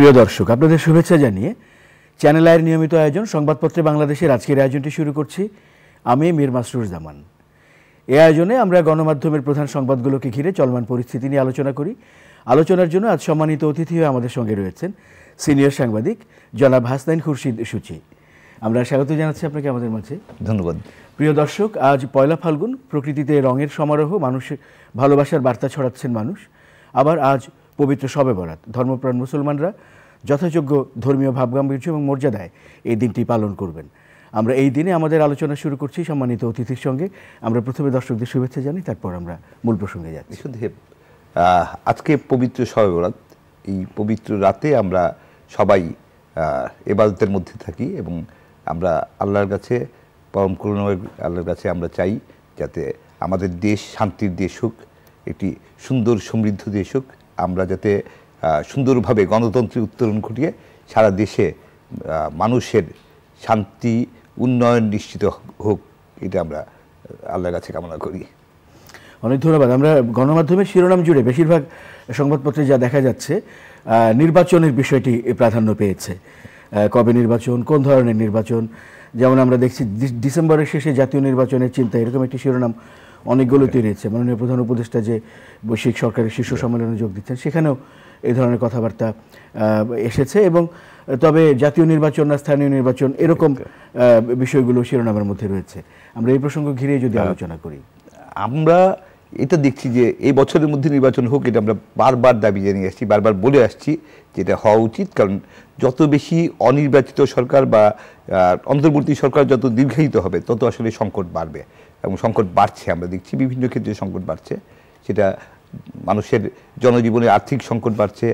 প্রিয় দর্শক, আপনাদের শুভেচ্ছা জানিয়ে চ্যানেল আইয়ের নিয়মিত আয়োজন সংবাদপত্রে বাংলাদেশের আজকের আয়োজনটি শুরু করছি। আমি মীর মাসরুর জামান। এই আয়োজনে আমরা গণমাধ্যমের প্রধান সংবাদগুলোকে ঘিরে চলমান পরিস্থিতি নিয়ে আলোচনা করি। আলোচনার জন্য আজ সম্মানিত অতিথি হয়ে আমাদের সঙ্গে রয়েছেন সিনিয়র সাংবাদিক জনাব হাসনাইন খুরশিদ সূচি। আমরা স্বাগত জানাচ্ছি আপনাকে আমাদের মাঝে। ধন্যবাদ। প্রিয় দর্শক, আজ পয়লা ফাল্গুন, প্রকৃতিতে রঙের সমারোহ, মানুষের ভালোবাসার বার্তা ছড়াচ্ছেন মানুষ। আবার আজ পবিত্র শবে বরাত। ধর্মপ্রাণ মুসলমানরা যথাযোগ্য ধর্মীয় ভাবগাম্ভীর্য এবং মর্যাদায় এই দিনটি পালন করবেন। আমরা এই দিনে আমাদের আলোচনা শুরু করছি সম্মানিত অতিথির সঙ্গে। আমরা প্রথমে দর্শকদের শুভেচ্ছা জানি, তারপর আমরা মূল প্রসঙ্গে যাচ্ছি। আজকে পবিত্র শবে বরাত, এই পবিত্র রাতে আমরা সবাই ইবাদতের মধ্যে থাকি এবং আমরা আল্লাহর কাছে, পরম করুণাময় আল্লাহর কাছে আমরা চাই যাতে আমাদের দেশ শান্তির দেশ হোক, একটি সুন্দর সমৃদ্ধ দেশ হোক। আমরা যাতে সুন্দরভাবে গণতন্ত্রের উত্তরণ ঘটিয়ে সারা দেশে মানুষের শান্তি উন্নয়ন নিশ্চিত হোক, এটা আমরা আল্লাহর কাছে কামনা করি। অনেক ধন্যবাদ। আমরা গণমাধ্যমের শিরোনাম জুড়ে বেশিরভাগ সংবাদপত্রে যা দেখা যাচ্ছে, নির্বাচনের বিষয়টি প্রাধান্য পেয়েছে। কবে নির্বাচন, কোন ধরনের নির্বাচন, যেমন আমরা দেখছি ডিসেম্বরের শেষে জাতীয় নির্বাচনের চিন্তা, এরকম একটি শিরোনাম অনেকগুলোতে রয়েছে। মাননীয় প্রধান উপদেষ্টা যে বৈশ্বিক সরকারের শীর্ষ সম্মেলনে যোগ দিচ্ছেন, সেখানেও এই ধরনের কথাবার্তা এসেছে। এবং তবে জাতীয় নির্বাচন না স্থানীয় নির্বাচন, এরকম বিষয়গুলো শিরোনামের মধ্যে রয়েছে। আমরা এই প্রসঙ্গ ঘিরে যদি আলোচনা করি, আমরা এটা দেখছি যে এই বছরের মধ্যে নির্বাচন হোক, এটা আমরা বারবার দাবি জানিয়ে আসছি, বারবার বলে আসছি যেটা হওয়া উচিত। কারণ যত বেশি অনির্বাচিত সরকার বা অন্তর্বর্তী সরকার যত দীর্ঘায়িত হবে, তত আসলে সংকট বাড়বে এবং সংকট বাড়ছে। আমরা দেখছি বিভিন্ন ক্ষেত্রে সংকট বাড়ছে। সেটা মানুষের জনজীবনে আর্থিক সংকট বাড়ছে,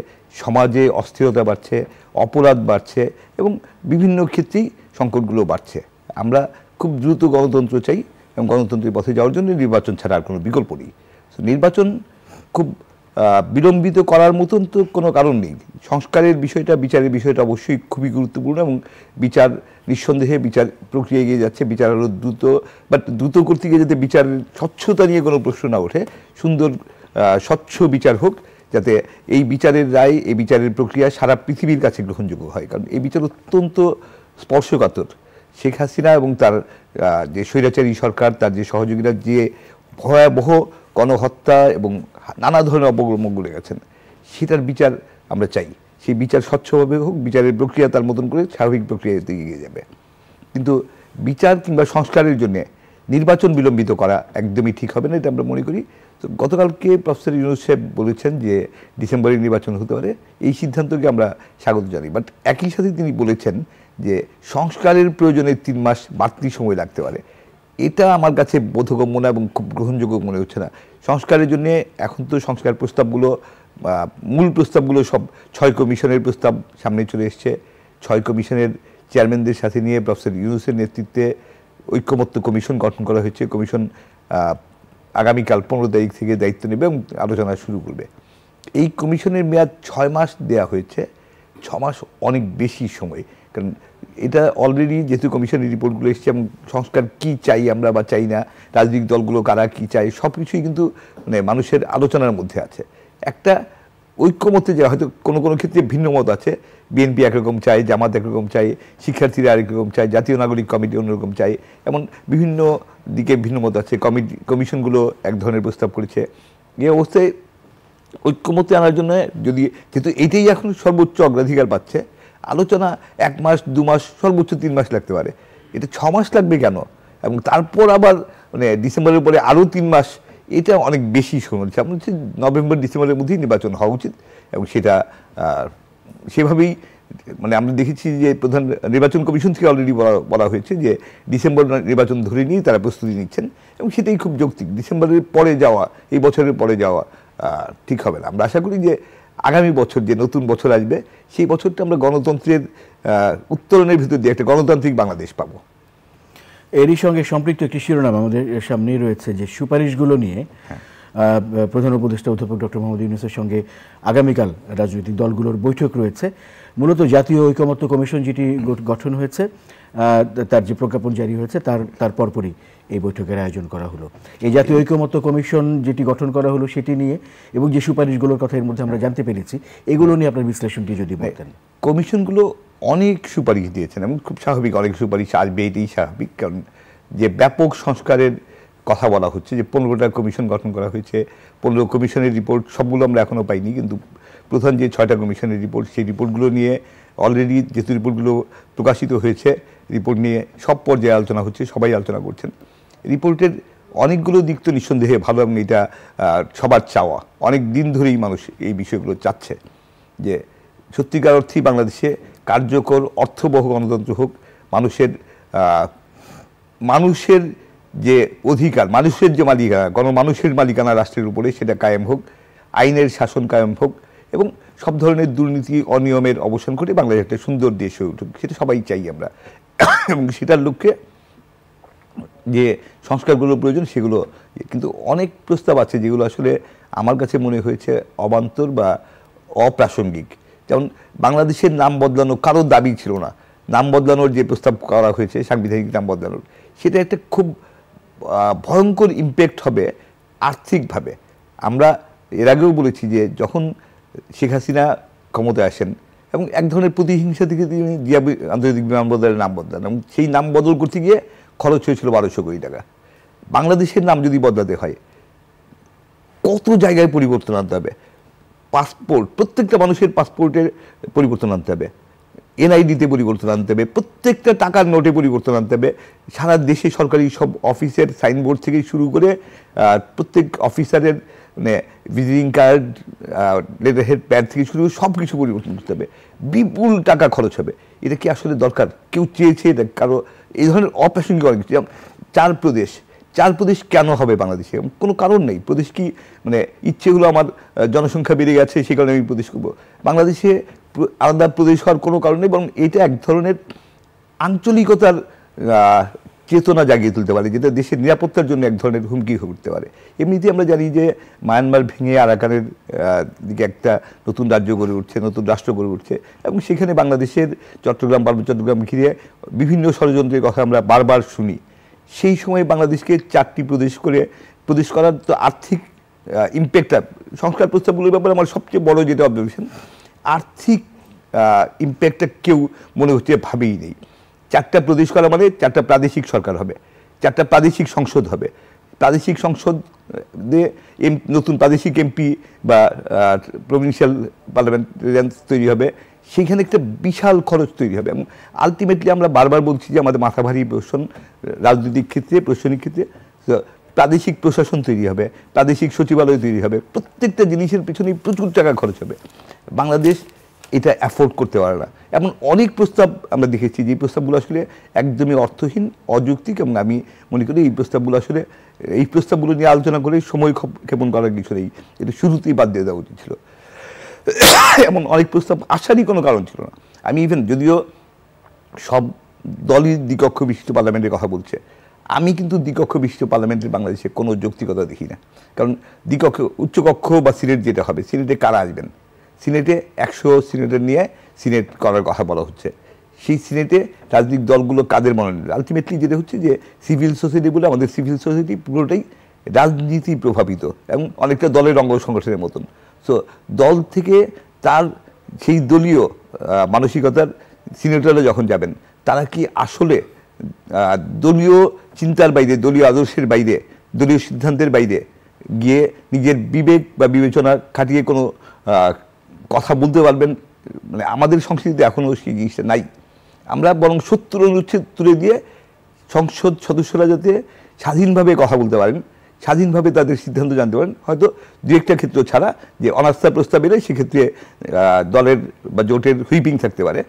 সমাজে অস্থিরতা বাড়ছে, অপরাধ বাড়ছে এবং বিভিন্ন ক্ষেত্রেই সংকটগুলো বাড়ছে। আমরা খুব দ্রুত গণতন্ত্র চাই এবং গণতন্ত্রের পথে যাওয়ার জন্য নির্বাচন ছাড়া আর কোনো বিকল্প নেই। নির্বাচন খুব বিলম্বিত করার মতন তো কোনো কারণ নেই। সংস্কারের বিষয়টা, বিচারের বিষয়টা অবশ্যই খুবই গুরুত্বপূর্ণ এবং বিচার নিঃসন্দেহে বিচার প্রক্রিয়া এগিয়ে যাচ্ছে। বিচার আরও দ্রুত, বাট দ্রুত করতে গিয়ে যাতে বিচারের স্বচ্ছতা নিয়ে কোনো প্রশ্ন না ওঠে, সুন্দর স্বচ্ছ বিচার হোক, যাতে এই বিচারের রায়, এই বিচারের প্রক্রিয়া সারা পৃথিবীর কাছে গ্রহণযোগ্য হয়। কারণ এই বিচার অত্যন্ত স্পর্শকাতর। শেখ হাসিনা এবং তার যে স্বৈরাচারী সরকার, তার যে সহযোগীরা যে ভয়াবহ গণহত্যা এবং নানা ধরনের অপকর্মগুলো গেছেন, সেটার বিচার আমরা চাই। সেই বিচার স্বচ্ছভাবে হোক, বিচারের প্রক্রিয়া তার মতন করে স্বাভাবিক প্রক্রিয়াতে এগিয়ে যাবে। কিন্তু বিচার কিংবা সংস্কারের জন্য নির্বাচন বিলম্বিত করা একদমই ঠিক হবে না, এটা আমরা মনে করি। তো গতকালকে প্রফেসর ইউনূস সাহেব বলেছেন যে ডিসেম্বরে নির্বাচন হতে পারে, এই সিদ্ধান্তকে আমরা স্বাগত জানাই। বাট একই সাথে তিনি বলেছেন যে সংস্কারের প্রয়োজনে 3 মাস বাড়তি সময় লাগতে পারে। এটা আমার কাছে বোধগম্য না এবং খুব গ্রহণযোগ্য মনে হচ্ছে না। সংস্কারের জন্য এখন তো সংস্কার প্রস্তাবগুলো, মূল প্রস্তাবগুলো সব 6 কমিশনের প্রস্তাব সামনে চলে এসছে। 6 কমিশনের চেয়ারম্যানদের সাথে নিয়ে প্রফেসর ইউনূসের নেতৃত্বে ঐক্যমত্য কমিশন গঠন করা হয়েছে। কমিশন আগামীকাল 15 তারিখ থেকে দায়িত্ব নেবে এবং আলোচনা শুরু করবে। এই কমিশনের মেয়াদ 6 মাস দেওয়া হয়েছে। 6 মাস অনেক বেশি সময়, কারণ এটা অলরেডি যেহেতু কমিশনের রিপোর্টগুলো এসেছে এবং সংস্কার কী চাই আমরা বা চাই না, রাজনৈতিক দলগুলো কারা কী চাই, সব কিছুই কিন্তু মানে মানুষের আলোচনার মধ্যে আছে। একটা ঐক্যমত্যে যে হয়তো কোনো কোনো ক্ষেত্রে ভিন্ন মত আছে, বিএনপি একরকম চাই, জামাত একরকম চাই, শিক্ষার্থীরা আরেক রকম চাই, জাতীয় নাগরিক কমিটি অন্যরকম চাই, এমন বিভিন্ন দিকে ভিন্ন মত আছে। কমিশনগুলো এক ধরনের প্রস্তাব করেছে। এই অবস্থায় ঐক্যমত্যে আনার জন্য যেহেতু এইটাই এখন সর্বোচ্চ অগ্রাধিকার পাচ্ছে, আলোচনা 1 মাস 2 মাস সর্বোচ্চ 3 মাস লাগতে পারে। এটা 6 মাস লাগবে কেন? এবং তারপর আবার মানে ডিসেম্বরের পরে আরও 3 মাস, এটা অনেক বেশি সময় হচ্ছে। আপনার হচ্ছে নভেম্বর ডিসেম্বরের মধ্যেই নির্বাচন হওয়া উচিত এবং সেটা সেভাবেই মানে আমরা দেখেছি যে প্রধান নির্বাচন কমিশন থেকে অলরেডি বলা হয়েছে যে ডিসেম্বর নির্বাচন ধরে নিয়ে তারা প্রস্তুতি নিচ্ছেন এবং সেটাই খুব যৌক্তিক। ডিসেম্বরের পরে যাওয়া, এই বছরের পরে যাওয়া ঠিক হবে না। আমরা আশা করি যে আগামী বছর, যে নতুন বছর আসবে, সেই বছরটা আমরা গণতন্ত্রের উত্তরণের ভিতর দিয়ে একটা গণতান্ত্রিক বাংলাদেশ পাবো। এরই সঙ্গে সম্পৃক্ত একটি শিরোনাম আমাদের সামনেই রয়েছে যে সুপারিশগুলো নিয়ে প্রধান উপদেষ্টা অধ্যাপক ডক্টর মোহাম্মদ ইউনূসের সঙ্গে আগামীকাল রাজনৈতিক দলগুলোর বৈঠক রয়েছে। মূলত জাতীয় ঐকমত্য কমিশন যেটি গঠন হয়েছে, তার যে প্রজ্ঞাপন জারি হয়েছে তার পরপরই এই বৈঠকের আয়োজন করা হলো। এই জাতীয় ঐকমত্য কমিশন যেটি গঠন করা হলো সেটি নিয়ে এবং যে সুপারিশগুলোর কথা এর মধ্যে আমরা জানতে পেরেছি, এগুলো নিয়ে আপনার বিশ্লেষণটি যদি বলতেন। কমিশনগুলো অনেক সুপারিশ দিয়েছেন এবং খুব স্বাভাবিক, অনেক সুপারিশ আসবে, এটাই স্বাভাবিক। কারণ যে ব্যাপক সংস্কারের কথা বলা হচ্ছে, যে 15টা কমিশন গঠন করা হয়েছে, 15 কমিশনের রিপোর্ট সবগুলো আমরা এখনও পাইনি, কিন্তু প্রধান যে 6টা কমিশনের রিপোর্ট, সেই রিপোর্টগুলো নিয়ে অলরেডি যেহেতু রিপোর্টগুলো প্রকাশিত হয়েছে, রিপোর্ট নিয়ে সব পর্যায়ে আলোচনা হচ্ছে, সবাই আলোচনা করছেন। রিপোর্টের অনেকগুলো দিক তো নিঃসন্দেহে ভালো এবং এটা সবার চাওয়া, অনেক দিন ধরেই মানুষ এই বিষয়গুলো চাচ্ছে যে সত্যিকার অর্থেই বাংলাদেশে কার্যকর অর্থবহ গণতন্ত্র হোক, মানুষের যে অধিকার, মানুষের যে মালিকানা, গণমানুষের মালিকানা রাষ্ট্রের উপরে, সেটা কায়েম হোক, আইনের শাসন কায়েম হোক এবং সব ধরনের দুর্নীতি অনিয়মের অবসান করে বাংলাদেশ একটা সুন্দর দেশ হয়ে উঠুক, সেটা সবাই চাই আমরা। এবং সেটার লক্ষ্যে যে সংস্কারগুলোর প্রয়োজন সেগুলো, কিন্তু অনেক প্রস্তাব আছে যেগুলো আসলে আমার কাছে মনে হয়েছে অবান্তর বা অপ্রাসঙ্গিক। যেমন বাংলাদেশের নাম বদলানো কারো দাবি ছিল না, নাম বদলানোর যে প্রস্তাব করা হয়েছে, সাংবিধানিক নাম বদলানোর, সেটা একটা খুব ভয়ঙ্কর ইম্প্যাক্ট হবে আর্থিকভাবে। আমরা এর আগেও বলেছি যে যখন শেখ হাসিনা ক্ষমতায় আসেন এবং এক ধরনের প্রতিহিংসা থেকে তিনি জিয়া আন্তর্জাতিক বিমানবন্দরের নাম বদলান এবং সেই নাম বদল করতে গিয়ে খরচ হয়েছিল 1200 কোটি টাকা। বাংলাদেশের নাম যদি বদলাতে হয় কত জায়গায় পরিবর্তন আনতে হবে, পাসপোর্ট, প্রত্যেকটা মানুষের পাসপোর্টের পরিবর্তন আনতে হবে, এনআইডিতে পরিবর্তন আনতে হবে, প্রত্যেকটা টাকার নোটে পরিবর্তন আনতে হবে, সারা দেশে সরকারি সব অফিসের সাইনবোর্ড থেকে শুরু করে প্রত্যেক অফিসারের মানে ভিজিটিং কার্ড, লেটারহেড প্যাড থেকে শুরু করে সব কিছু পরিবর্তন করতে হবে, বিপুল টাকা খরচ হবে। এটা কি আসলে দরকার? কেউ চেয়েছে এটা? কারো এই ধরনের অপ্রাসঙ্গিক অনেক কিছু। যেমন 4 প্রদেশ কেন হবে বাংলাদেশে? কোনো কারণ নেই। প্রদেশ কি মানে ইচ্ছে হলো আমার জনসংখ্যা বেড়ে গেছে সেই কারণে আমি প্রদেশ করবো? বাংলাদেশে আলাদা প্রদেশ হওয়ার কোনো কারণ নেই, বরং এটা এক ধরনের আঞ্চলিকতার চেতনা জাগিয়ে তুলতে পারে, যেটা দেশের নিরাপত্তার জন্য এক ধরনের হুমকি হয়ে উঠতে পারে। এমনিতেই আমরা জানি যে মায়ানমার ভেঙে আরাকানের দিকে একটা নতুন রাজ্য গড়ে উঠছে, নতুন রাষ্ট্র গড়ে উঠছে এবং সেখানে বাংলাদেশের চট্টগ্রাম, পার্বত্য চট্টগ্রাম ঘিরে বিভিন্ন ষড়যন্ত্রের কথা আমরা বারবার শুনি। সেই সময় বাংলাদেশকে 4টি প্রদেশ করার তো আর্থিক ইম্প্যাক্টটা, সংস্কার প্রস্তাবগুলোর ব্যাপারে আমার সবচেয়ে বড় যেটা অবজারভেশন, আর্থিক ইম্প্যাক্টটা কেউ মনে হচ্ছে ভাবেই নেই। 4টা প্রদেশ করা মানে 4টা প্রাদেশিক সরকার হবে, 4টা প্রাদেশিক সংসদ হবে, প্রাদেশিক সংসদে নতুন প্রাদেশিক এমপি বা প্রভিন্সিয়াল পার্লামেন্টারিয়ান তৈরি হবে, সেইখানে একটা বিশাল খরচ তৈরি হবে এবং আলটিমেটলি আমরা বারবার বলছি যে আমাদের মাথা ভারী প্রশাসন, রাজনৈতিক ক্ষেত্রে, প্রশাসনিক ক্ষেত্রে প্রাদেশিক প্রশাসন তৈরি হবে, প্রাদেশিক সচিবালয় তৈরি হবে, প্রত্যেকটা জিনিসের পিছনেই প্রচুর টাকা খরচ হবে। বাংলাদেশ এটা অ্যাফোর্ড করতে পারে না। এমন অনেক প্রস্তাব আমরা দেখেছি যে প্রস্তাবগুলো আসলে একদমই অর্থহীন, অযৌক্তিক এবং আমি মনে করি এই প্রস্তাবগুলো নিয়ে আলোচনা করে সময় ক্ষেপণ করার কিছু নেই, এটা শুরুতেই বাদ দিয়ে দেওয়া উচিত ছিল। এমন অনেক প্রস্তাব আসারই কোনো কারণ ছিল না। আমি ইভেন যদিও সব দলই দ্বিকক্ষ বিশিষ্ট পার্লামেন্টের কথা বলছে, আমি কিন্তু দ্বিকক্ষ বিশিষ্ট পার্লামেন্টের বাংলাদেশে কোনো যৌক্তিকতা দেখি না। কারণ দ্বিকক্ষ, উচ্চকক্ষ বা সিনেট যেটা হবে, সিনেটে কারা আসবেন? সিনেটে 100 সিনেটর নিয়ে সিনেট করার কথা বলা হচ্ছে। সেই সিনেটে রাজনৈতিক দলগুলো কাদের মনোনয়ন? আলটিমেটলি যেটা হচ্ছে যে সিভিল সোসাইটি বলে আমাদের সিভিল সোসাইটি পুরোটাই রাজনীতি প্রভাবিত এবং অনেকটা দলের অঙ্গ সংগঠনের মতন। সো দল থেকে তার সেই দলীয় মানসিকতার সিনেটররা যখন যাবেন, তারা কি আসলে দলীয় চিন্তার বাইরে, দলীয় আদর্শের বাইরে, দলীয় সিদ্ধান্তের বাইরে গিয়ে নিজের বিবেক বা বিবেচনা খাটিয়ে কোনো কথা বলতে পারবেন? মানে আমাদের সংস্কৃতিতে এখনও সেই জিনিসটা নাই। আমরা বরং 70 অনুচ্ছেদ তুলে দিয়ে সংসদ সদস্যরা যাতে স্বাধীনভাবে কথা বলতে পারেন, স্বাধীনভাবে তাদের সিদ্ধান্ত জানতে পারেন, হয়তো দু একটা ক্ষেত্র ছাড়া, যে অনাস্থা প্রস্তাব এলে সেক্ষেত্রে দলের বা জোটের হুইপিং থাকতে পারে,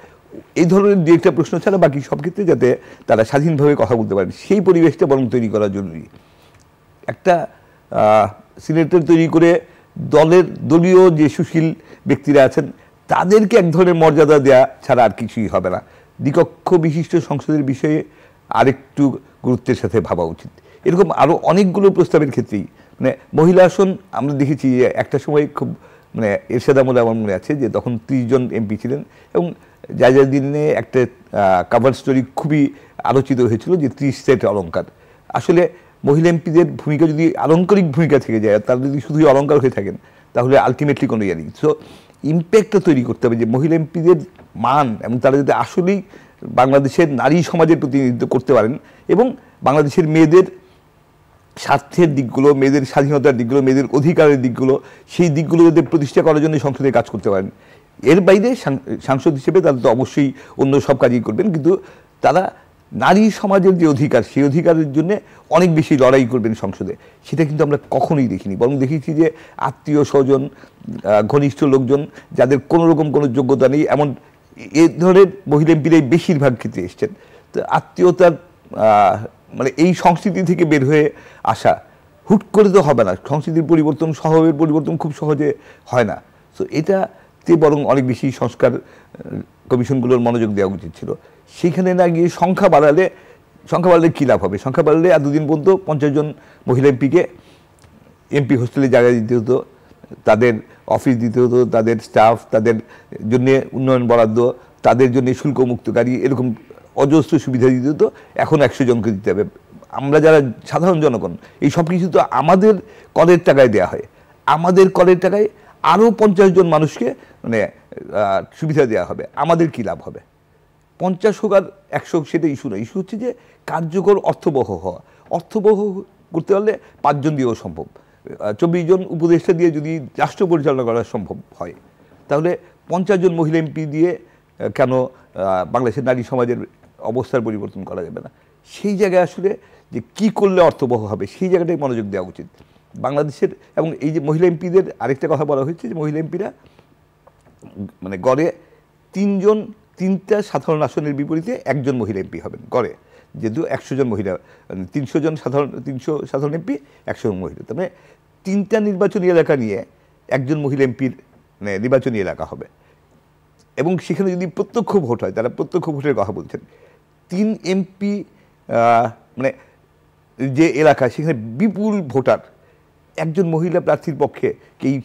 এই ধরনের দু একটা প্রশ্ন ছাড়া বাকি সব ক্ষেত্রে যাতে তারা স্বাধীনভাবে কথা বলতে পারেন, সেই পরিবেশটা বরং তৈরি করা জরুরি। একটা সিনেটর তৈরি করে দলীয় যে সুশীল ব্যক্তিরা আছেন তাদেরকে এক ধরনের মর্যাদা দেওয়া ছাড়া আর কিছুই হবে না। দ্বিকক্ষ বিশিষ্ট সংসদের বিষয়ে আরেকটু গুরুত্বের সাথে ভাবা উচিত। এরকম আরও অনেকগুলো প্রস্তাবের ক্ষেত্রেই মানে মহিলা আসন আমরা দেখেছি যে একটা সময় খুব মানে এরশাদ আমলে আমার মনে আছে যে তখন 30 জন এমপি ছিলেন এবং জায়জাদিনে একটা কাভার স্টোরি খুবই আলোচিত হয়েছিল যে 30 সেট অলংকার। আসলে মহিলা এমপিদের ভূমিকা যদি আলংকারিক ভূমিকা থেকে যায়, তারা যদি শুধুই অলংকার হয়ে থাকেন, তাহলে আলটিমেটলি কোনো ইয়ে নেই। সো ইম্প্যাক্টটা তৈরি করতে হবে যে মহিলা এমপিদের মান এবং তারা যদি আসলেই বাংলাদেশের নারী সমাজের প্রতিনিধিত্ব করতে পারেন এবং বাংলাদেশের মেয়েদের স্বার্থের দিকগুলো, মেয়েদের স্বাধীনতার দিকগুলো, মেয়েদের অধিকারের দিকগুলো, সেই দিকগুলো যদি প্রতিষ্ঠা করার জন্য সংসদে কাজ করতে পারেন। এর বাইরে সাংসদ হিসেবে তারা তো অবশ্যই অন্য সব কাজই করবেন, কিন্তু তারা নারী সমাজের যে অধিকার, সেই অধিকারের জন্য অনেক বেশি লড়াই করবেন সংসদে। সেটা কিন্তু আমরা কখনোই দেখিনি, বরং দেখেছি যে আত্মীয় স্বজন, ঘনিষ্ঠ লোকজন যাদের কোনো রকম কোনো যোগ্যতা নেই, এমন এ ধরনের মহিলা এমপিরাই বেশিরভাগ ক্ষেত্রে এসছেন। তো আত্মীয়তার মানে এই সংস্কৃতি থেকে বের হয়ে আসা হুট করে তো হবে না। সংস্কৃতির পরিবর্তন, স্বভাবের পরিবর্তন খুব সহজে হয় না। তো এটাতে বরং অনেক বেশি সংস্কার কমিশনগুলোর মনোযোগ দেওয়া উচিত ছিল। সেইখানে না গিয়ে সংখ্যা বাড়ালে কী লাভ হবে? সংখ্যা বাড়লে এতদিন পর্যন্ত 50 জন মহিলা এমপিকে এমপি হোস্টেলে জায়গা দিতে হতো, তাদের অফিস দিতে হতো, তাদের স্টাফ, তাদের জন্য উন্নয়ন বরাদ্দ, তাদের জন্য শুল্ক মুক্তকারী, এরকম অজস্র সুবিধা দিতে হতো। এখন 100 জনকে দিতে হবে। আমরা যারা সাধারণ জনগণ, এই সব কিছু তো আমাদের করের টাকায় দেওয়া হয়। আমাদের করের টাকায় আরও 50 জন মানুষকে মানে সুবিধা দেওয়া হবে। আমাদের কী লাভ হবে? 50 হোক আর 100 সেটা ইস্যু নয়। ইস্যু হচ্ছে যে কার্যকর অর্থবহ হওয়া। অর্থবহ করতে পারলে 5 জন দিয়েও সম্ভব। 24 জন উপদেষ্টা দিয়ে যদি রাষ্ট্র পরিচালনা করা সম্ভব হয়, তাহলে 50 জন মহিলা এমপি দিয়ে কেন বাংলাদেশের নারী সমাজের অবস্থার পরিবর্তন করা যাবে না? সেই জায়গায় আসলে যে কি করলে অর্থবহ হবে, সেই জায়গাটাই মনোযোগ দেওয়া উচিত বাংলাদেশের। এবং এই যে মহিলা এমপিদের আরেকটা কথা বলা হয়েছে যে মহিলা এমপিরা মানে গড়ে 3টা সাধারণ আসনের বিপরীতে 1 জন মহিলা এমপি হবেন গড়ে। যেহেতু 100 জন মহিলা, 300 জন সাধারণ এমপি, 100 জন মহিলা, তবে 3টা নির্বাচনী এলাকা নিয়ে 1 জন মহিলা এমপির মানে নির্বাচনী এলাকা হবে। এবং সেখানে যদি প্রত্যক্ষ ভোট হয়, তারা প্রত্যক্ষ ভোটের কথা বলছেন। 3 এমপি মানে যে এলাকা, সেখানে বিপুল ভোটার, 1 জন মহিলা প্রার্থীর পক্ষে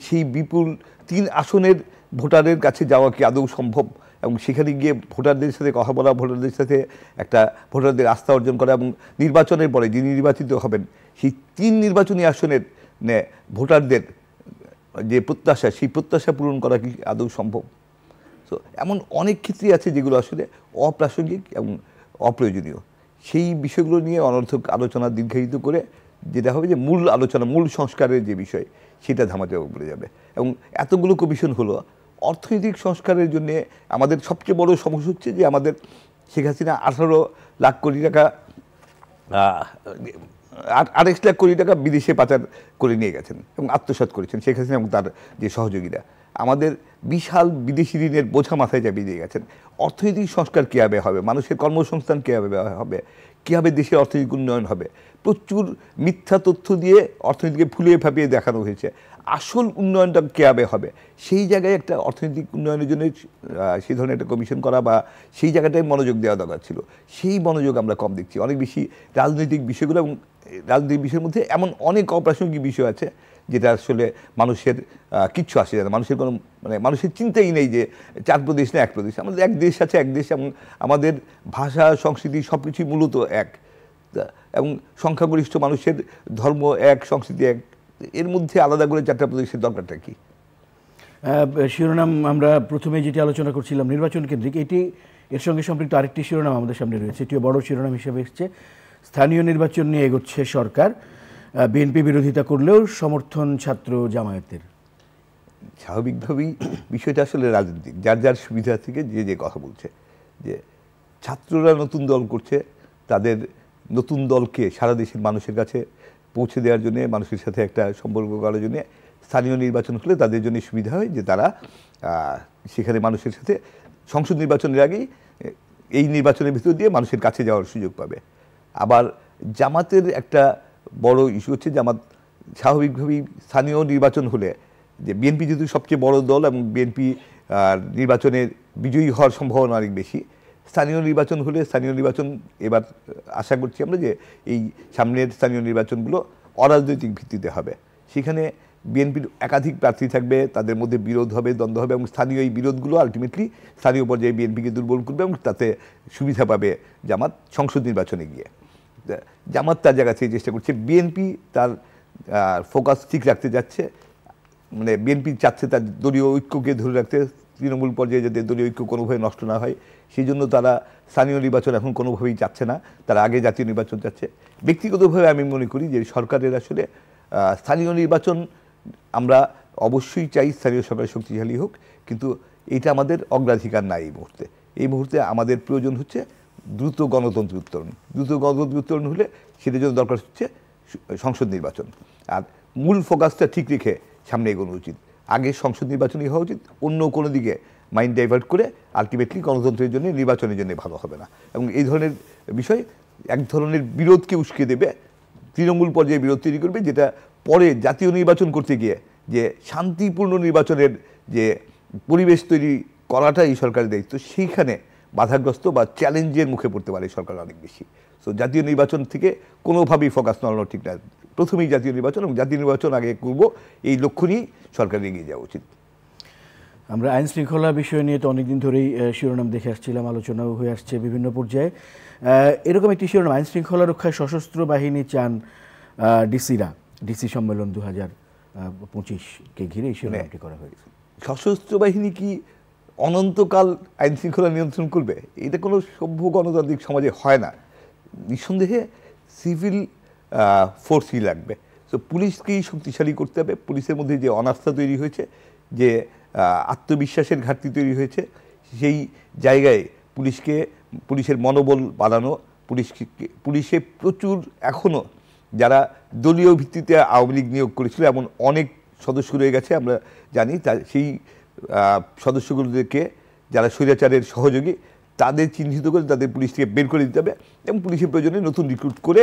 সেই বিপুল 3 আসনের ভোটারের কাছে যাওয়া কি আদৌ সম্ভব? এবং সেখানে গিয়ে ভোটারদের সাথে কথা বলা, ভোটারদের সাথে একটা ভোটারদের আস্থা অর্জন করা, এবং নির্বাচনের পরে যিনি নির্বাচিত হবেন সেই 3 নির্বাচনী আসনের ভোটারদের যে প্রত্যাশা, সেই প্রত্যাশা পূরণ করা কি আদৌ সম্ভব? তো এমন অনেক ক্ষেত্রেই আছে যেগুলো আসলে অপ্রাসঙ্গিক এবং অপ্রয়োজনীয়। সেই বিষয়গুলো নিয়ে অনর্থক আলোচনা দীর্ঘায়িত করে যেটা হবে যে মূল আলোচনা, মূল সংস্কারের যে বিষয়, সেটা ধামাচাপা পড়ে যাবে। এবং এতগুলো কমিশন হলো অর্থনৈতিক সংস্কারের জন্য। আমাদের সবচেয়ে বড় সমস্যা হচ্ছে যে আমাদের শেখ হাসিনা 18 লাখ কোটি টাকা 28 লাখ কোটি টাকা বিদেশে পাচার করে নিয়ে গেছেন এবং আত্মসাৎ করেছেন শেখ হাসিনা এবং তার যে সহযোগীরা। আমাদের বিশাল বিদেশি ঋণের বোঝা মাথায় চাপিয়ে দিয়ে গেছেন। অর্থনৈতিক সংস্কার কীভাবে হবে? মানুষের কর্মসংস্থান কীভাবে হবে? কীভাবে দেশের অর্থনৈতিক উন্নয়ন হবে? প্রচুর মিথ্যা তথ্য দিয়ে অর্থনীতিকে ফুলিয়ে ফাঁপিয়ে দেখানো হয়েছে। আসল উন্নয়নটা কীভাবে হবে? সেই জায়গায় একটা অর্থনৈতিক উন্নয়নের জন্য সেই ধরনের একটা কমিশন করা বা সেই জায়গাটায় মনোযোগ দেওয়া দরকার ছিল। সেই মনোযোগ আমরা কম দেখছি। অনেক বেশি রাজনৈতিক বিষয়গুলো, এবং রাজনৈতিক বিষয়ের মধ্যে এমন অনেক অপ্রাসঙ্গিক বিষয় আছে যেটা আসলে মানুষের কিচ্ছু আসে যায় না। মানুষের কোনো মানে মানুষের চিন্তাই নেই যে 4 প্রদেশ না 1 প্রদেশ। আমাদের এক দেশ আছে, এক দেশ, এবং আমাদের ভাষা, সংস্কৃতি সব কিছুই মূলত এক, এবং সংখ্যাগরিষ্ঠ মানুষের ধর্ম এক, সংস্কৃতি এক। এর মধ্যে আলাদা করে 4টা প্রদেশের দরকারটা কি? শিরোনাম আমরা প্রথমে যেটি আলোচনা করছিলাম নির্বাচন কেন্দ্রিক, এর সঙ্গে সম্পৃক্ত আরেকটি শিরোনাম আমাদের সামনে রয়েছে। এটিও বড় শিরোনাম হিসেবে এসছে। স্থানীয় নির্বাচন নিয়ে এগোচ্ছে সরকার, বিএনপি বিরোধিতা করলেও সমর্থন ছাত্র জামায়াতের। স্বাভাবিকভাবেই বিষয়টা আসলে রাজনৈতিক, যার যার সুবিধা থেকে যে কথা বলছে। যে ছাত্ররা নতুন দল করছে, তাদের নতুন দলকে সারা দেশের মানুষের কাছে পৌঁছে দেওয়ার জন্য, মানুষের সাথে একটা সম্পর্ক করার জন্য স্থানীয় নির্বাচন হলে তাদের জন্য সুবিধা হয় যে তারা সেখানে মানুষের সাথে সংসদ নির্বাচনের আগেই এই নির্বাচনের ভিতর দিয়ে মানুষের কাছে যাওয়ার সুযোগ পাবে। আবার জামাতের একটা বড় ইস্যু হচ্ছে, জামাত স্বাভাবিকভাবেই স্থানীয় নির্বাচন হলে, যে বিএনপি যেহেতু সবচেয়ে বড় দল এবং বিএনপি নির্বাচনে বিজয়ী হওয়ার সম্ভাবনা অনেক বেশি, স্থানীয় নির্বাচন হলে, স্থানীয় নির্বাচন এবার আশা করছি আমরা যে এই সামনের স্থানীয় নির্বাচনগুলো অরাজনৈতিক ভিত্তিতে হবে। সেখানে বিএনপির একাধিক প্রার্থী থাকবে, তাদের মধ্যে বিরোধ হবে, দ্বন্দ্ব হবে, এবং স্থানীয় এই বিরোধগুলো আলটিমেটলি স্থানীয় পর্যায়ে বিএনপিকে দুর্বল করবে এবং তাতে সুবিধা পাবে জামাত সংসদ নির্বাচনে গিয়ে। জামাত তার জায়গা থেকে চেষ্টা করছে, বিএনপি তার ফোকাস ঠিক রাখতে যাচ্ছে, মানে বিএনপি চাচ্ছে তার দলীয় ঐক্যকে ধরে রাখতে, তৃণমূল পর্যায়ে যাতে দলীয় ঐক্য কোনোভাবে নষ্ট না হয় সেই জন্য তারা স্থানীয় নির্বাচন এখন কোনোভাবেই চাচ্ছে না, তারা আগে জাতীয় নির্বাচন চাচ্ছে। ব্যক্তিগতভাবে আমি মনে করি যে সরকারের আসলে স্থানীয় নির্বাচন আমরা অবশ্যই চাই, স্থানীয় সরকার শক্তিশালী হোক, কিন্তু এটা আমাদের অগ্রাধিকার নাই এই মুহূর্তে। এই মুহূর্তে আমাদের প্রয়োজন হচ্ছে দ্রুত গণতন্ত্র উত্তরণ। দ্রুত গণতন্ত্র উত্তরণ হলে সেটার জন্য দরকার হচ্ছে সংসদ নির্বাচন। আর মূল ফোকাসটা ঠিক রেখে সামনে এগোনো উচিত। আগে সংসদ নির্বাচনই হওয়া উচিত, অন্য কোনো দিকে মাইন্ড ডাইভার্ট করে আলটিমেটলি গণতন্ত্রের জন্য নির্বাচনের জন্য ভালো হবে না। এবং এই ধরনের বিষয় এক ধরনের বিরোধকে উস্কে দেবে, তৃণমূল পর্যায়ে বিরোধ তৈরি করবে, যেটা পরে জাতীয় নির্বাচন করতে গিয়ে যে শান্তিপূর্ণ নির্বাচনের যে পরিবেশ তৈরি করাটা এই সরকারের দায়িত্ব, সেইখানে বাধাগ্রস্ত বা চ্যালেঞ্জের মুখে পড়তে পারে সরকার অনেক বেশি। সো জাতীয় নির্বাচন থেকে কোনোভাবেই ফোকাস নড়ানো ঠিক না, প্রথমেই জাতীয় নির্বাচন এবং জাতীয় নির্বাচন আগে করব এই লক্ষ্য নিয়েই সরকারের এগিয়ে যাওয়া উচিত। আমরা আইন শৃঙ্খলা বিষয় নিয়ে তো অনেকদিন ধরেই শিরোনাম দেখে আসছিলাম, আলোচনাও হয়ে আসছে বিভিন্ন পর্যায়ে। এরকম একটি শিরোনাম, আইন শৃঙ্খলা রক্ষায় সশস্ত্র বাহিনী চান ডিসিরা, ডিসি সম্মেলন 2025-কে ঘিরে এই শিরোনামটি করা হয়েছে। সশস্ত্র বাহিনী কি অনন্তকাল আইন শৃঙ্খলা নিয়ন্ত্রণ করবে? এটা কোনো সভ্য গণতান্ত্রিক সমাজে হয় না। নিঃসন্দেহে সিভিল ফোর্সই লাগবে। তো পুলিশকেই শক্তিশালী করতে হবে। পুলিশের মধ্যে যে অনাস্থা তৈরি হয়েছে, যে আত্মবিশ্বাসের ঘাটতি তৈরি হয়েছে, সেই জায়গায় পুলিশের মনোবল বাড়ানো, পুলিশে প্রচুর এখনও যারা দলীয় ভিত্তিতে আওয়ামী লীগ নিয়োগ করেছিল এমন অনেক সদস্য রয়ে গেছে, আমরা জানি। সেই সদস্যগুলোদেরকে যারা স্বৈরাচারের সহযোগী তাদের চিহ্নিত করে তাদের পুলিশ থেকে বের করে দিতে হবে এবং পুলিশের প্রয়োজনে নতুন রিক্রুট করে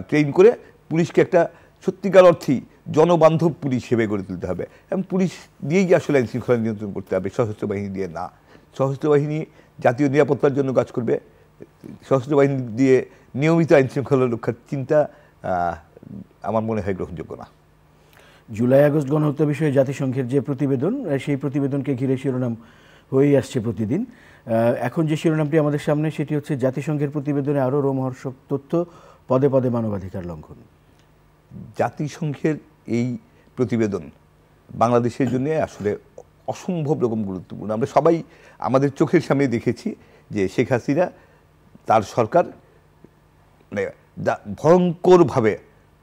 ট্রেন করে পুলিশকে একটা সত্যিকার অর্থেই জনবান্ধব পুলিশ হিসেবে গড়ে তুলতে হবে। এবং পুলিশ দিয়েই আসলে আইন শৃঙ্খলা নিয়ন্ত্রণ করতে হবে, সশস্ত্র বাহিনী দিয়ে না। সশস্ত্র বাহিনী জাতীয় নিরাপত্তার জন্য কাজ করবে, সশস্ত্র বাহিনী দিয়ে নিয়মিত আইন শৃঙ্খলা রক্ষার চিন্তা আমার মনে হয় গ্রহণযোগ্য না। জুলাই আগস্ট গণহত্যা বিষয়ে জাতিসংঘের যে প্রতিবেদন, সেই প্রতিবেদনকে ঘিরে শিরোনাম হয়েই আসছে প্রতিদিন। এখন যে শিরোনামটি আমাদের সামনে সেটি হচ্ছে জাতিসংঘের প্রতিবেদনে আরও রোমহর্ষক তথ্য, পদে পদে মানবাধিকার লঙ্ঘন। জাতিসংঘের এই প্রতিবেদন বাংলাদেশের জন্য আসলে অসম্ভব রকম গুরুত্বপূর্ণ। আমরা সবাই আমাদের চোখের সামনে দেখেছি যে শেখ হাসিনা তার সরকার মানে ভয়ঙ্করভাবে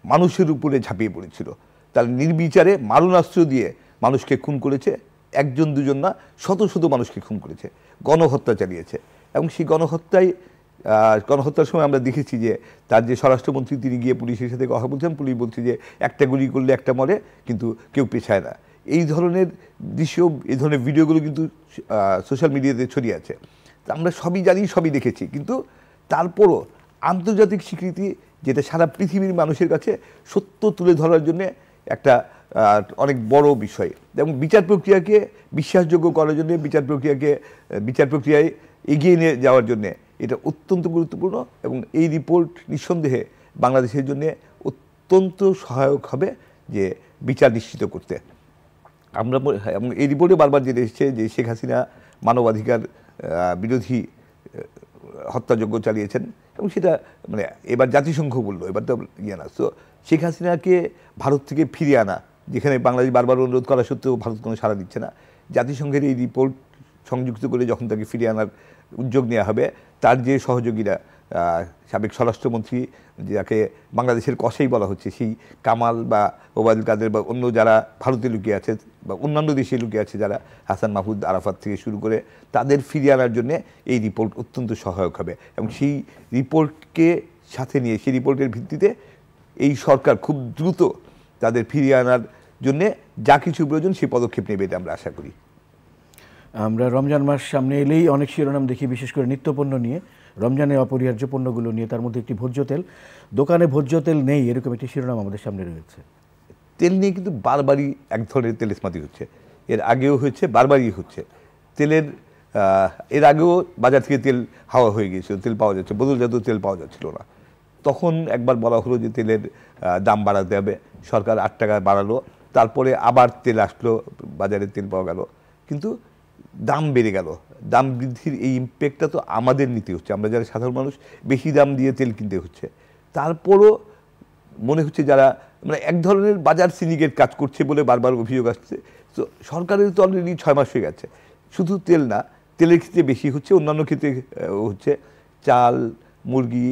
মানুষের উপরে ঝাঁপিয়ে পড়েছিল। তার নির্বিচারে মারণাস্ত্র দিয়ে মানুষকে খুন করেছে, একজন দুজন না, শত শত মানুষকে খুন করেছে, গণহত্যা চালিয়েছে। এবং সেই গণহত্যার সময় আমরা দেখেছি যে তার যে স্বরাষ্ট্রমন্ত্রী তিনি গিয়ে পুলিশের সাথে কথা বলছেন, পুলিশ বলছে যে একটা গুলি করলে একটা মরে, কিন্তু কেউ পেছায় না। এই ধরনের দৃশ্য, এই ধরনের ভিডিওগুলো কিন্তু সোশ্যাল মিডিয়াতে ছড়িয়ে আছে। আমরা সবই জানি, সবই দেখেছি, কিন্তু তারপরও আন্তর্জাতিক স্বীকৃতি, যেটা সারা পৃথিবীর মানুষের কাছে সত্য তুলে ধরার জন্যে একটা অনেক বড় বিষয়, এবং বিচার প্রক্রিয়াকে বিশ্বাসযোগ্য করার জন্য, বিচার প্রক্রিয়ায় এগিয়ে নিয়ে যাওয়ার জন্যে এটা অত্যন্ত গুরুত্বপূর্ণ। এবং এই রিপোর্ট নিঃসন্দেহে বাংলাদেশের জন্য অত্যন্ত সহায়ক হবে যে বিচার নিশ্চিত করতে। আমরা এই রিপোর্টে বারবার যেটা এসেছে যে শেখ হাসিনা মানবাধিকার বিরোধী হত্যাযজ্ঞ চালিয়েছেন, এবং সেটা মানে এবার জাতিসংঘ বললো, এবার তো ইয়ে না। তো শেখ হাসিনাকে ভারত থেকে ফিরিয়ে আনা, যেখানে বাংলাদেশ বারবার অনুরোধ করা সত্ত্বেও ভারত কোনো সাড়া দিচ্ছে না, জাতিসংঘের এই রিপোর্ট সংযুক্ত করে যখন তাকে ফিরিয়ে আনার উদ্যোগ নেওয়া হবে, তার যে সহযোগীরা, সাবেক স্বরাষ্ট্রমন্ত্রী যাকে বাংলাদেশের কসাই বলা হচ্ছে, সেই কামাল বা ওবায়দুল কাদের বা অন্য যারা ভারতে লুকিয়ে আছে বা অন্যান্য দেশে লুকিয়ে আছে যারা, হাসান মাহমুদ আরাফাত থেকে শুরু করে, তাদের ফিরিয়ে আনার জন্য এই রিপোর্ট অত্যন্ত সহায়ক হবে। এবং সেই রিপোর্টকে সাথে নিয়ে, সেই রিপোর্টের ভিত্তিতে এই সরকার খুব দ্রুত তাদের ফিরিয়ে আনার জন্যে যা কিছু প্রয়োজন সেই পদক্ষেপ নেবে, এটা আমরা আশা করি। আমরা রমজান মাস সামনে এলেই অনেক শিরোনাম দেখি, বিশেষ করে নিত্যপণ্য নিয়ে, রমজানের অপরিহার্য পণ্যগুলো নিয়ে। তার মধ্যে একটি ভোজ্য তেল, দোকানে ভোজ্য তেল নেই এরকম একটি শিরোনাম আমাদের সামনে রয়েছে। তেল নিয়ে কিন্তু বারবারই এক ধরনের তেলেসমাতি হচ্ছে, এর আগেও হয়েছে, বারবারই হচ্ছে। তেলের এর আগেও বাজার থেকে তেল হাওয়া হয়ে গিয়েছিল, তেল পাওয়া যাচ্ছে, বদলজাত তেল পাওয়া যাচ্ছিল না। তখন একবার বলা হলো যে তেলের দাম বাড়াতে হবে, সরকার 8 টাকা বাড়ালো, তারপরে আবার তেল আসলো, বাজারে তেল পাওয়া গেল, কিন্তু দাম বেড়ে গেল। দাম বৃদ্ধির এই ইম্প্যাক্টটা তো আমাদের নিতে হচ্ছে, আমরা যারা সাধারণ মানুষ বেশি দাম দিয়ে তেল কিনতে হচ্ছে। তারপরও মনে হচ্ছে যারা মানে এক ধরনের বাজার সিন্ডিকেট কাজ করছে বলে বারবার অভিযোগ আসছে। তো সরকারের তো অলরেডি 6 মাস হয়ে গেছে, শুধু তেল না, তেলের ক্ষেত্রে বেশি হচ্ছে, অন্যান্য ক্ষেত্রে হচ্ছে, চাল, মুরগি,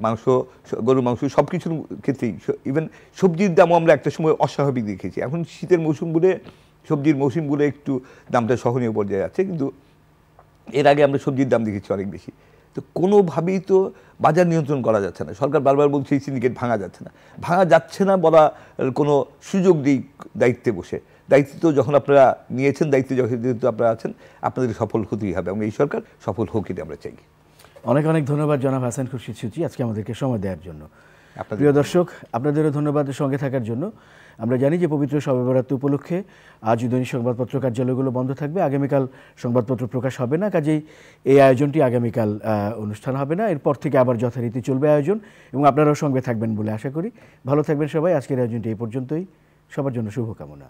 মাংস, গরুর মাংস, সব কিছুর ক্ষেত্রেই, ইভেন সবজির দামও আমরা একটা সময় অস্বাভাবিক দেখেছি। এখন শীতের মৌসুম বলে, সবজির মৌসুম বলে একটু দামটা সহনীয় পর্যায়ে আছে, কিন্তু এর আগে আমরা সবজির দাম দেখেছি অনেক বেশি। তো কোনোভাবেই তো বাজার নিয়ন্ত্রণ করা যাচ্ছে না। সরকার বারবার বলছে এই সিন্ডিকেট ভাঙা যাচ্ছে না, ভাঙা যাচ্ছে না বলা কোনো সুযোগ নেই। দায়িত্বে বসে, দায়িত্ব তো যখন আপনারা নিয়েছেন, দায়িত্বে যখন যেহেতু আপনারা আছেন, আপনাদের সফল হতেই হবে, এবং এই সরকার সফল হোক এটা আমরা চাই। অনেক অনেক ধন্যবাদ জনাব হাসান খুরশিদ সূচি আজকে আমাদেরকে সময় দেওয়ার জন্য। প্রিয় দর্শক, আপনাদেরও ধন্যবাদ সঙ্গে থাকার জন্য। আমরা জানি যে পবিত্র শবে বরাত উপলক্ষে আজ দৈনিক সংবাদপত্র কার্যালয়গুলো বন্ধ থাকবে, আগামীকাল সংবাদপত্র প্রকাশ হবে না, কাজেই এই আয়োজনটি আগামীকাল অনুষ্ঠান হবে না, এরপর থেকে আবার যথারীতি চলবে আয়োজন, এবং আপনারাও সঙ্গে থাকবেন বলে আশা করি। ভালো থাকবেন সবাই। আজকের আয়োজনটি এই পর্যন্তই। সবার জন্য শুভকামনা।